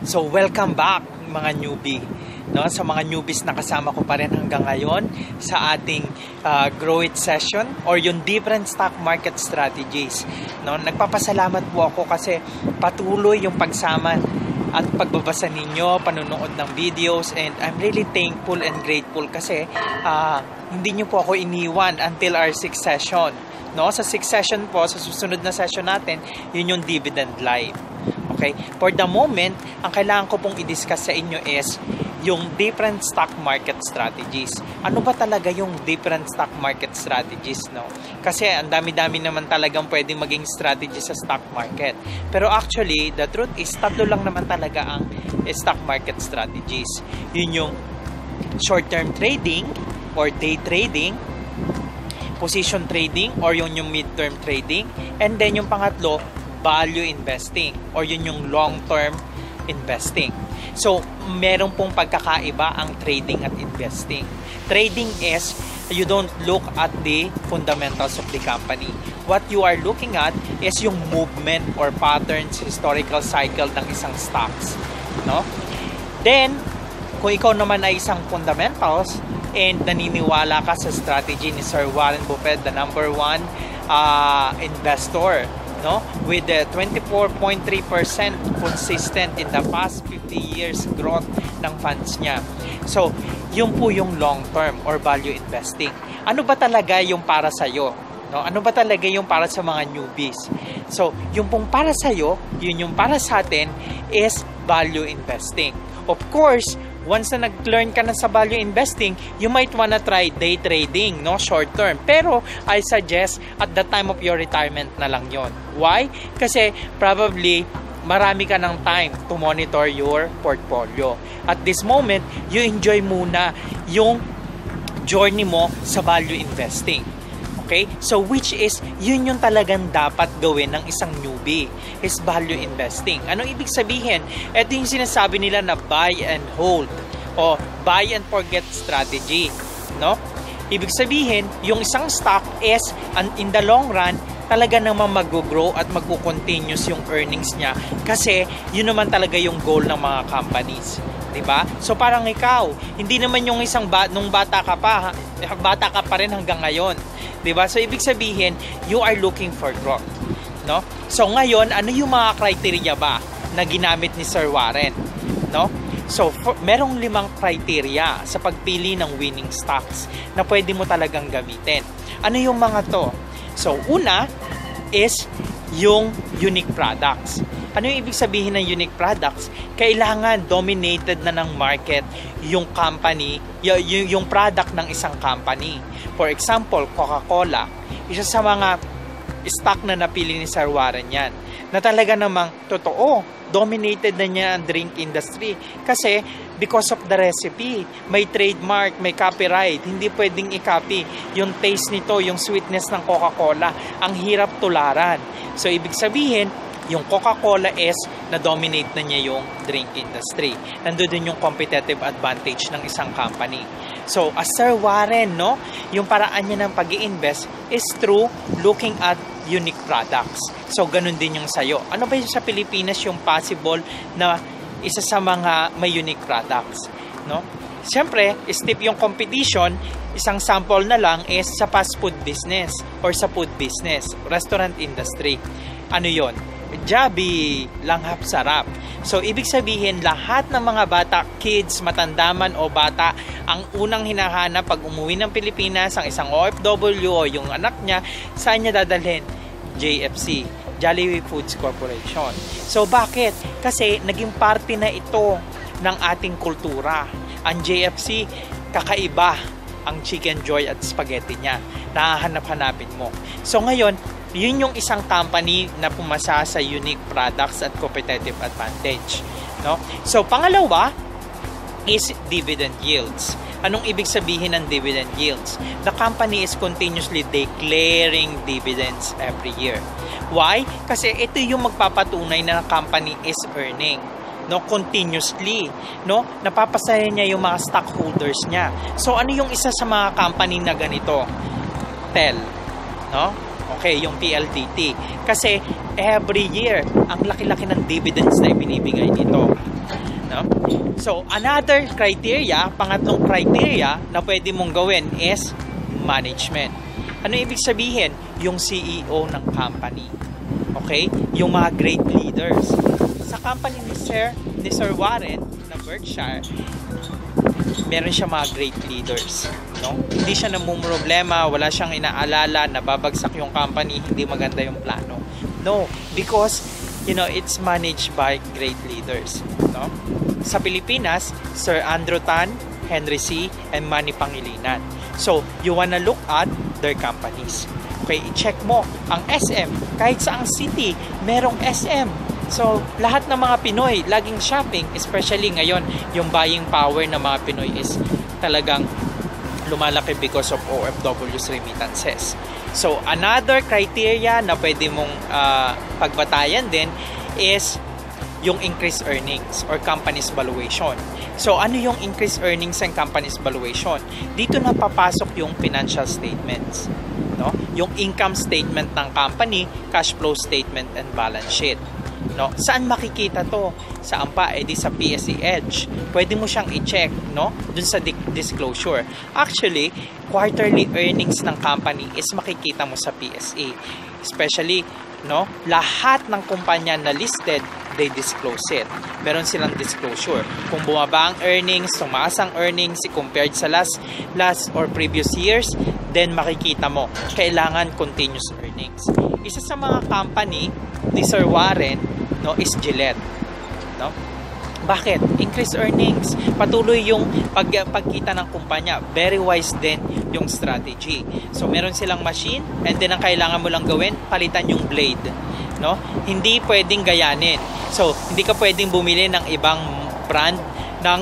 So welcome back mga newbie. No, sa mga newbies na kasama ko pa rin hanggang ngayon sa ating Grow It session or yung different stock market strategies. No, nagpapasalamat po ako kasi patuloy yung pagsama at pagbabasa ninyo, panonood ng videos, and I'm really thankful and grateful kasi hindi nyo po ako iniwan until our 6th session. No, sa 6th session po, sa susunod na session natin, yun yung dividend live. Okay? For the moment, ang kailangan ko pong i-discuss sa inyo is yung different stock market strategies. Ano ba talaga yung different stock market strategies, no? Kasi ang dami-dami naman talagang pwedeng maging strategy sa stock market. Pero actually, the truth is, tatlo lang naman talaga ang stock market strategies. Yun yung short-term trading or day trading, position trading or yung mid-term trading, and then yung pangatlo, value investing or yun yung long-term investing. So, meron pong pagkakaiba ang trading at investing. Trading is, you don't look at the fundamentals of the company. What you are looking at is yung movement or patterns, historical cycle ng isang stocks. No? Then, kung ikaw naman ay isang fundamentals and naniniwala ka sa strategy ni Sir Warren Buffett, the number one investor, no, with the 24.3% consistent in the past 50 years growth ng funds niya. So, yun po yung long term or value investing. Ano ba talaga yung para sa iyo? No? Ano ba talaga yung para sa mga newbies? So, yung pong para sa iyo, yun yung para sa atin is value investing. Of course, once na nag-learn ka na sa value investing, you might wanna try day trading, no, short term. Pero I suggest at the time of your retirement na lang yon. Why? Kasi probably marami ka ng time to monitor your portfolio. At this moment, you enjoy muna yung journey mo sa value investing. Okay? So which is, yun yung talagang dapat gawin ng isang newbie, is value investing. Anong ibig sabihin? Ito yung sinasabi nila na buy and hold o buy and forget strategy. No? Ibig sabihin, yung isang stock is, in the long run, talaga namang mag-grow at mag-continuous yung earnings niya kasi yun naman talaga yung goal ng mga companies. Diba? So parang ikaw, hindi naman yung isang nung bata ka pa rin hanggang ngayon. Diba? So ibig sabihin, you are looking for growth. No? So ngayon, ano yung mga criteria ba na ginamit ni Sir Warren? No? So merong 5 criteria sa pagpili ng winning stocks na pwede mo talagang gamitin. Ano yung mga to? So una is yung unique products. Ano yung ibig sabihin ng unique products? Kailangan dominated na ng market yung company, yung product ng isang company. For example, Coca-Cola. Isa sa mga stock na napili ni Sir Warren yan. Na talaga namang totoo, dominated na niya ang drink industry. Kasi because of the recipe, may trademark, may copyright, hindi pwedeng i-copy. Yung taste nito, yung sweetness ng Coca-Cola, ang hirap tularan. So ibig sabihin, yung Coca-Cola is na-dominate na niya yung drink industry. Nandun din yung competitive advantage ng isang company. So, as Sir Warren, no, yung paraan niya ng pag-i-invest is through looking at unique products. So, ganun din yung sayo. Ano ba yung sa Pilipinas yung possible na isa sa mga may unique products? No? Siyempre, steep yung competition. Isang sample na lang is sa fast food business or sa food business, restaurant industry. Ano yon? Jollibee, Langhap Sarap. So, ibig sabihin, lahat ng mga bata, kids, matandaman o bata, ang unang hinahanap pag umuwi ng Pilipinas, ang isang OFW o yung anak niya, saan niya dadalhin? JFC, Jollibee Foods Corporation. So, bakit? Kasi naging parte na ito ng ating kultura. Ang JFC, kakaiba ang Chicken Joy at spaghetti niya. Nahahanap-hanapin mo. So, ngayon, yun yung isang company na pumasa sa unique products at competitive advantage. No? So, pangalawa is dividend yields. Anong ibig sabihin ng dividend yields? The company is continuously declaring dividends every year. Why? Kasi ito yung magpapatunay na the company is earning, no, continuously, no? Napapasaya niya yung mga stockholders niya. So, ano yung isa sa mga company na ganito? TEL, no? Okay, yung PLDT. Kasi every year, ang laki-laki ng dividends na ibinibigay nito. No? So, another criteria, pangatlong criteria na pwede mong gawin is management. Ano ibig sabihin? Yung CEO ng company. Okay? Yung mga great leaders. Sa company ni Sir Warren na Berkshire, meron siya mga great leaders. No? Hindi siya namumroblema, wala siyang inaalala na babagsak yung company, hindi maganda yung plano. No, because it's managed by great leaders. No? Sa Pilipinas, Sir Andrew Tan, Henry C., and Manny Pangilinan. So, you wanna look at their companies. Okay, i-check mo ang SM. Kahit sa ang city, merong SM. So, lahat ng mga Pinoy, laging shopping, especially ngayon, yung buying power ng mga Pinoy is talagang lumalaki because of OFW's remittances. So, another criteria na pwede mong pagbatayan din is yung increased earnings or company's valuation. So, ano yung increased earnings and company's valuation? Dito na papasok yung financial statements. No? Yung income statement ng company, cash flow statement, and balance sheet. No? Saan makikita to? Saan pa? Di sa PSE Edge. Pwede mo siyang i-check, no? Dun sa disclosure. Actually, quarterly earnings ng company is makikita mo sa PSE. Especially, no? Lahat ng kumpanya na listed, they disclose it. Meron silang disclosure. Kung bumaba ang earnings, tumaas ang earnings, compared sa last or previous years, then makikita mo, kailangan continuous earnings. Isa sa mga company ni Sir Warren, no, is Gillette. No? Bakit? Increased earnings. Patuloy yung pagkita ng kumpanya. Very wise din yung strategy. So, meron silang machine and then ang kailangan mo lang gawin, palitan yung blade. No? Hindi pwedeng gayanin. So, hindi ka pwedeng bumili ng ibang brand ng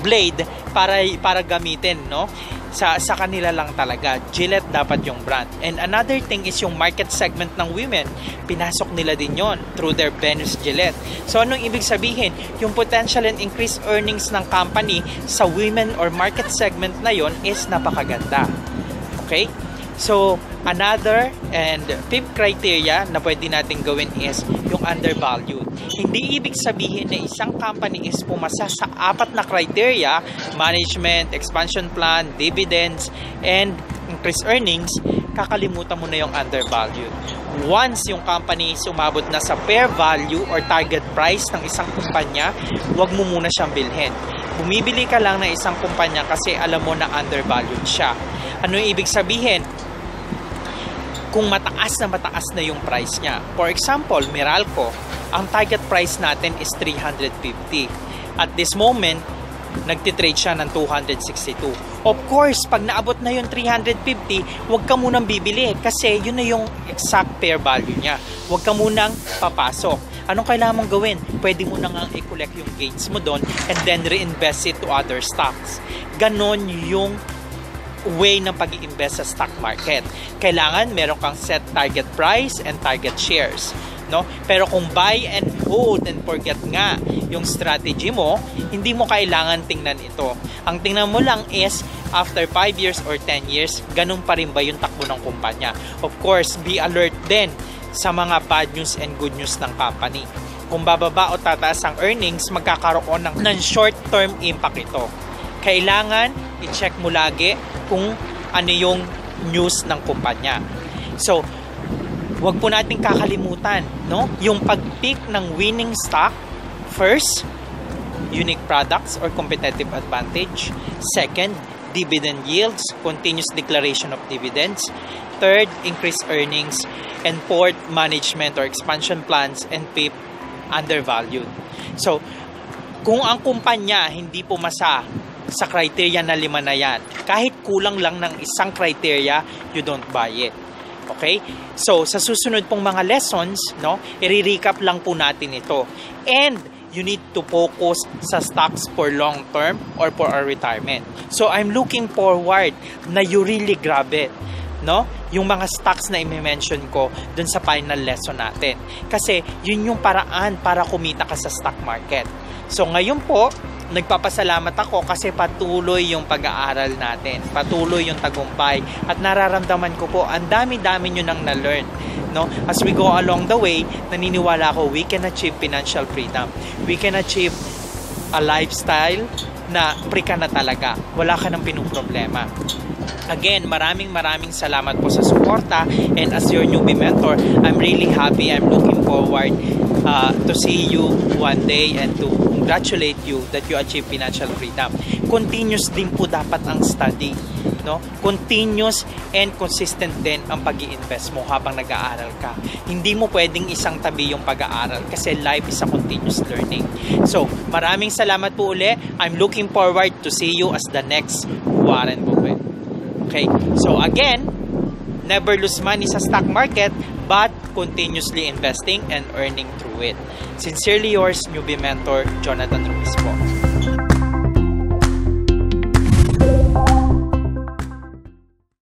blade para gamitin, no? Sa kanila lang talaga. Gillette dapat yung brand. And another thing is yung market segment ng women. Pinasok nila din yon through their Venus Gillette. So, anong ibig sabihin? Yung potential and increased earnings ng company sa women or market segment na yon is napakaganda. Okay? So, another and fifth criteria na pwede natin gawin is yung undervalued. Hindi ibig sabihin na isang company is pumasa sa apat na criteria, management, expansion plan, dividends, and increased earnings, kakalimutan mo na yung undervalued. Once yung company is umabot na sa fair value or target price ng isang kumpanya, huwag mo muna siyang bilhin. Bumibili ka lang ng isang kumpanya kasi alam mo na undervalued siya. Ano yung ibig sabihin? Kung mataas na yung price niya. For example, Meralco, ang target price natin is 350. At this moment, nagtitrade siya ng 262. Of course, pag naabot na yung 350, huwag ka munang bibili kasi yun na yung exact fair value niya. Huwag ka munang papasok. Anong kailangan mong gawin? Pwede mo nang i-collect yung gains mo doon and then reinvest it to other stocks. Ganon yung way ng pag-i-invest sa stock market. Kailangan meron kang set target price and target shares, no? Pero kung buy and hold and forget nga yung strategy mo, hindi mo kailangan tingnan ito. Ang tingnan mo lang is after 5 years or 10 years, ganun pa rin ba yung takbo ng kumpanya? Of course, be alert din sa mga bad news and good news ng company. Kung bababa o tataas ang earnings, magkakaroon ng short-term impact ito. Kailangan i-check mo lagi kung ano yung news ng kumpanya. So, wag po natin kakalimutan, no? Yung pag-pick ng winning stock, first, unique products or competitive advantage. Second, dividend yields, continuous declaration of dividends. Third, increased earnings. And fourth, management or expansion plans. And fifth, undervalued. So, kung ang kumpanya hindi pumasa sa criteria na 5 na yan, kahit kulang lang ng isang criteria, you don't buy it. Okay? So, sa susunod pong mga lessons, no, i-recap lang po natin ito. And, you need to focus sa stocks for long term or for a retirement. So, I'm looking forward na you really grab it. No? Yung mga stocks na i-mention ko dun sa final lesson natin. Kasi, yun yung paraan para kumita ka sa stock market. So, ngayon po, nagpapasalamat ako kasi patuloy yung pag-aaral natin. Patuloy yung tagumpay. At nararamdaman ko po, ang dami-dami nyo nang na-learn. no? As we go along the way, naniniwala ako we can achieve financial freedom. We can achieve a lifestyle na free ka na talaga. Wala ka nang pinuproblema. Again, maraming salamat po sa suporta, and as your newbie mentor, I'm really happy. I'm looking forward to see you one day and to congratulate you that you achieve financial freedom. Continuous din po dapat ang study, no? Continuous and consistent din ang pag-i-invest mo habang nag-aaral ka. Hindi mo pwedeng isang tabi yung pag-aaral kasi life is a continuous learning. So, maraming salamat po uli. I'm looking forward to see you as the next Warren Buffett. Okay, so again, never lose money sa stock market, but continuously investing and earning through it. Sincerely yours, newbie mentor, Jonathan Ruiz po.